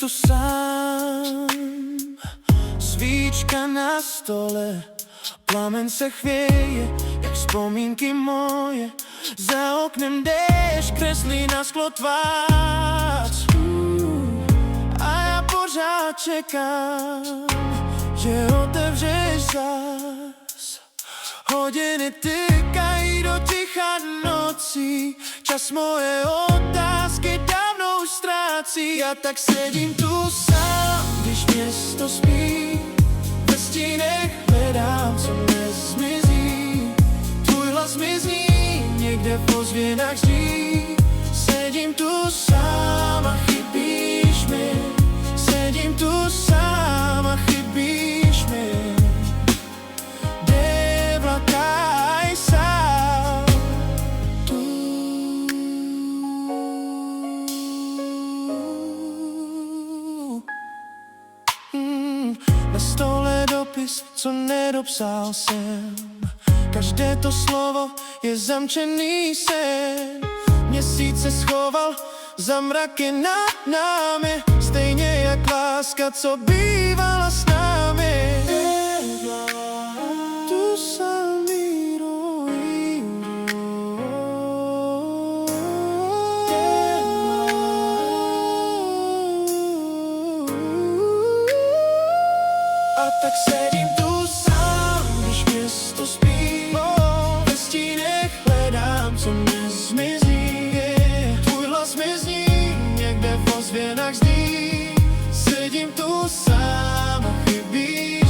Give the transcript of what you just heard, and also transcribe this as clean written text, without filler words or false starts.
tu sám, svíčka na stole, plamen se chvěje, jak vzpomínky moje. Za oknem déšť kreslí na sklo tvář, a já pořád čekám, že otevřeš zas. Hodiny tykají do ticha nocí, čas moje otázky dávno už ztrácí. Já tak sedím tu sám, když město spí, ve stínech hledám, co nezmizí. Tvůj hlas mi zní někde v ozvěnách zdí. Sedím tu sám a chybíš mi, sedím tu sám a chybíš mi. Devlataj sám tu. Na stole dopis, co nedopsal jsem. Každé to slovo je zamčený sen. Měsíc se schoval za mraky nad námi, stejně jak láska, co bývala s námi. Tu Salmíru, a tak sedím tu sám, když město spí, ve stínech hledám, co nezmizí. Tvůj hlas mi zní někde v ozvěnách zdí. Sedím tu sám a chybí